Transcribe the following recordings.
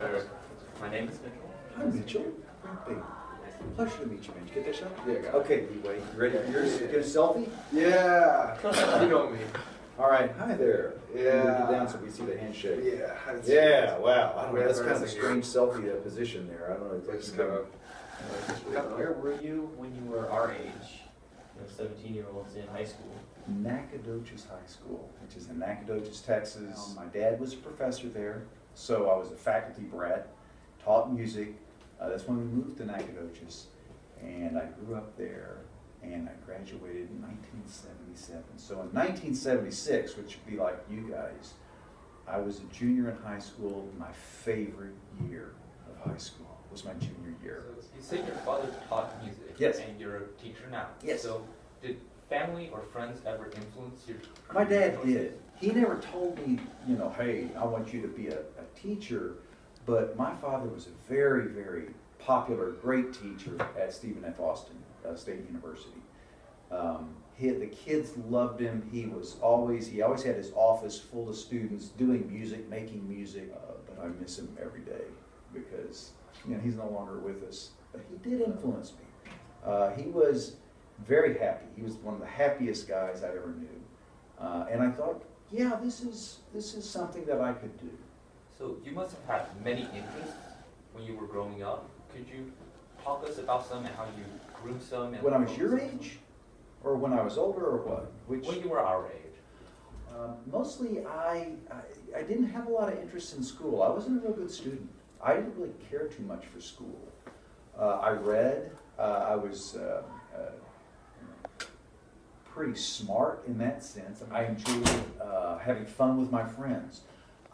My name is Mitchell. Hi, Mitchell. Hey, pleasure to meet you, man. Did you get that shot? Yeah, got it. Okay, wait. You ready for yours? Get a selfie? Yeah, you know me. All right. Hi there. Yeah. Get down so we see the handshake. Yeah. Yeah. Wow. I don't know. Yeah, That's kind of a that's strange selfie position there. I don't know. Just kind of. Where were you when you were our age? 17-year-olds in high school. Nacogdoches High School, which is in Nacogdoches, Texas. My dad was a professor there, so I was a faculty brat, taught music. That's when we moved to Nacogdoches, and I grew up there, and I graduated in 1977. So in 1976, which would be like you guys, I was a junior in high school. My favorite year of high school was my junior year. So you said your father taught music. Yes. And you're a teacher now. Yes. So did family or friends ever influence your My dad choices? did. He never told me, you know, hey, I want you to be a teacher, but my father was a very, very popular, great teacher at Stephen F. Austin State University. The kids loved him. He always had his office full of students doing music, making music, but I miss him every day because, you know, he's no longer with us. But he did influence me. He was very happy. He was one of the happiest guys I ever knew. And I thought, yeah, this is something that I could do. So you must have had many interests when you were growing up. Could you talk us about some and how you grew some? And When I was your age, or when I was older, or what? when you were our age. Mostly, I didn't have a lot of interest in school. I wasn't a real good student. I didn't really care too much for school. I read. I was pretty smart in that sense. I enjoyed having fun with my friends.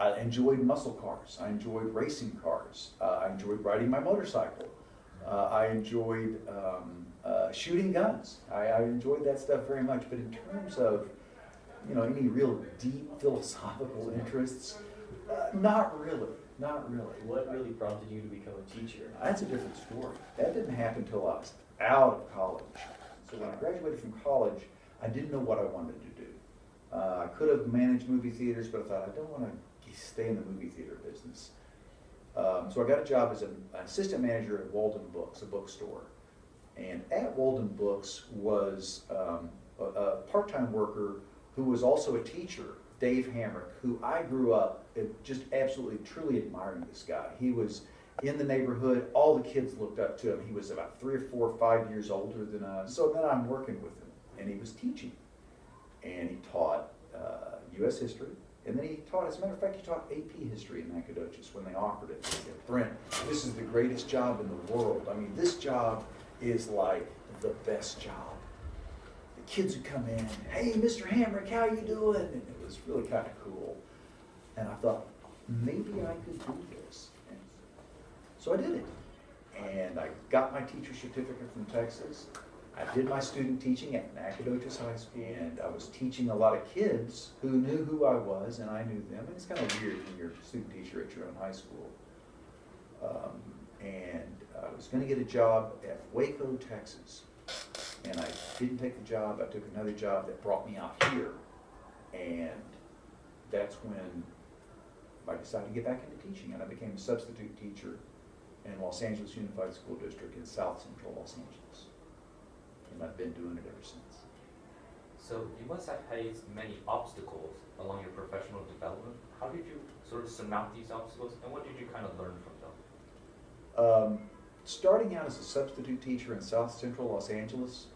I enjoyed muscle cars. I enjoyed racing cars. I enjoyed riding my motorcycle. I enjoyed shooting guns. I enjoyed that stuff very much. But in terms of, you know, any real deep philosophical interests, not really. Not really. What really prompted you to become a teacher? That's a different story. That didn't happen until I was out of college. So when I graduated from college, I didn't know what I wanted to do. I could have managed movie theaters, but I thought, I don't want to stay in the movie theater business. So I got a job as an assistant manager at Walden Books, a bookstore. And at Walden Books was a part-time worker who was also a teacher, Dave Hamrick, who I grew up just absolutely, truly admiring this guy. He was in the neighborhood. All the kids looked up to him. He was about 3 or 4 or 5 years older than us. So then I'm working with him, and he was teaching. And he taught U.S. history. And then he taught, as a matter of fact, he taught AP history in Nacogdoches when they offered it. He said, Brent, this is the greatest job in the world. I mean, this job is like the best job. The kids would come in, hey, Mr. Hamrick, how you doing? And it was really kind of cool. And I thought, maybe I could do this. And so I did it. And I got my teacher certificate from Texas. I did my student teaching at Nacogdoches High School, and I was teaching a lot of kids who knew who I was, and I knew them. And it's kind of weird when you're a student teacher at your own high school. And I was going to get a job at Waco, Texas. And I didn't take the job. I took another job that brought me out here. And that's when I decided to get back into teaching, and I became a substitute teacher in Los Angeles Unified School District in South Central Los Angeles. And I've been doing it ever since. So you must have faced many obstacles along your professional development. How did you sort of surmount these obstacles, and what did you kind of learn from them? Starting out as a substitute teacher in South Central Los Angeles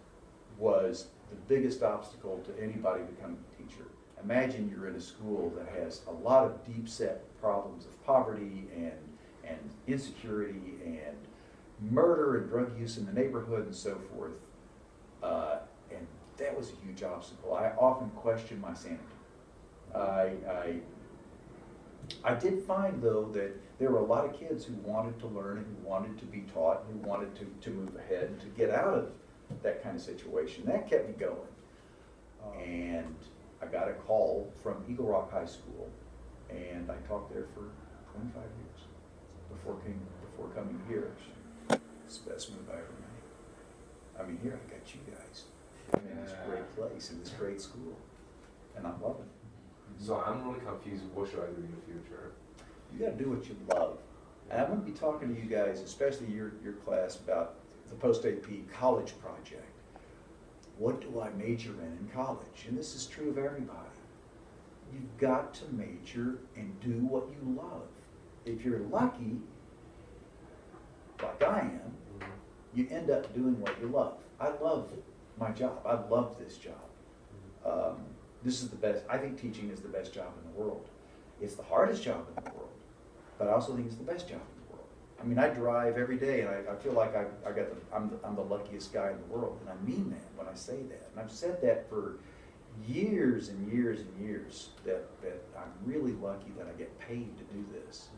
was the biggest obstacle to anybody becoming a teacher. Imagine you're in a school that has a lot of deep-set problems of poverty and insecurity and murder and drug use in the neighborhood and so forth. And that was a huge obstacle. I often questioned my sanity. I did find, though, that there were a lot of kids who wanted to learn and who wanted to be taught, who wanted to move ahead and to get out of that kind of situation. That kept me going. And I got a call from Eagle Rock High School, and I taught there for 25 years before coming here. It's the best move I ever made. I mean, here I got you guys. I'm in this great place, in this great school, and I'm loving it. So I'm really confused. What should I do in the future? You got to do what you love. And I'm gonna be talking to you guys, especially your class, about the post-AP college project. What do I major in college? And this is true of everybody. You've got to major and do what you love. If you're lucky, like I am, you end up doing what you love. I love my job. I love this job. This is the best. I think teaching is the best job in the world. It's the hardest job in the world, but I also think it's the best job in the world. I mean, I drive every day, and I feel like I'm the luckiest guy in the world, and I mean that when I say that. And I've said that for years and years and years, that I'm really lucky that I get paid to do this.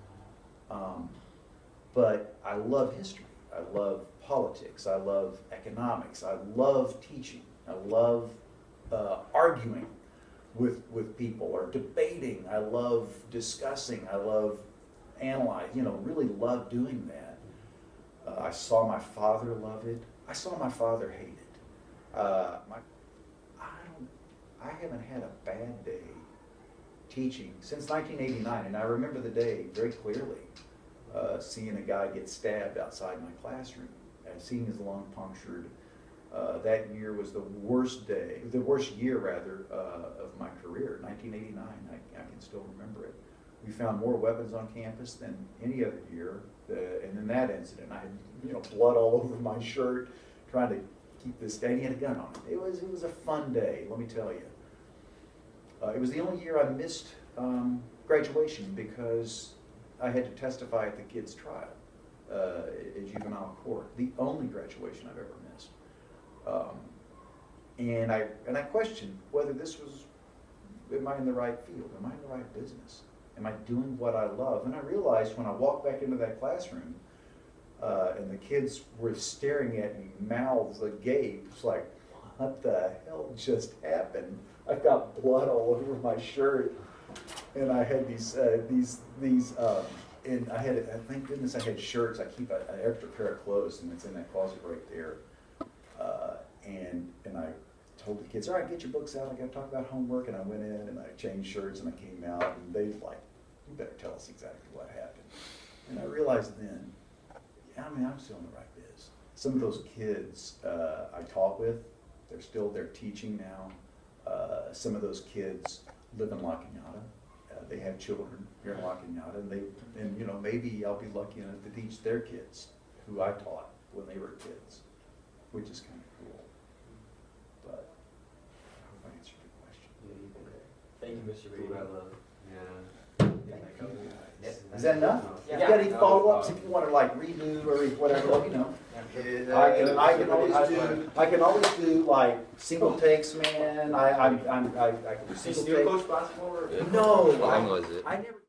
But I love history. I love politics. I love economics. I love teaching. I love arguing with people or debating. I love discussing. I love analyzing. Really love doing that. I saw my father love it. I saw my father hate it. I haven't had a bad day teaching since 1989, and I remember the day very clearly. Seeing a guy get stabbed outside my classroom, and seeing his lung punctured. That year was the worst year rather, of my career, 1989. I can still remember it. We found more weapons on campus than any other year, and in that incident, I had blood all over my shirt, trying to keep this guy. He had a gun on him. It was a fun day, let me tell you. It was the only year I missed graduation because I had to testify at the kid's trial at juvenile court. The only graduation I've ever missed. And I questioned whether this was, am I in the right field? Am I in the right business? Am I doing what I love? And I realized when I walked back into that classroom and the kids were staring at me, mouths agape, it's like, what the hell just happened? I got blood all over my shirt, and I had and I had, thank goodness I had shirts. I keep an extra pair of clothes, and it's in that closet right there. And I told the kids, all right, get your books out. I got to talk about homework. And I went in and I changed shirts and I came out, and they like, you better tell us exactly what happened. And I realized then, yeah, I'm still in the right biz. Some of those kids I taught with, they're teaching now. Some of those kids live in La Cañada. They have children here in La Cañada, and maybe I'll be lucky enough to teach their kids who I taught when they were kids, which is kind of cool. But I hope I answered your question. Thank you, Mr. Beaty. Thank you guys. Is that enough? Yeah. If you got any follow-ups, if you want to redo or whatever, let me know. I can always do like single takes, man. I can do Is he single still takes. Coach basketball? No, How long was it? I never.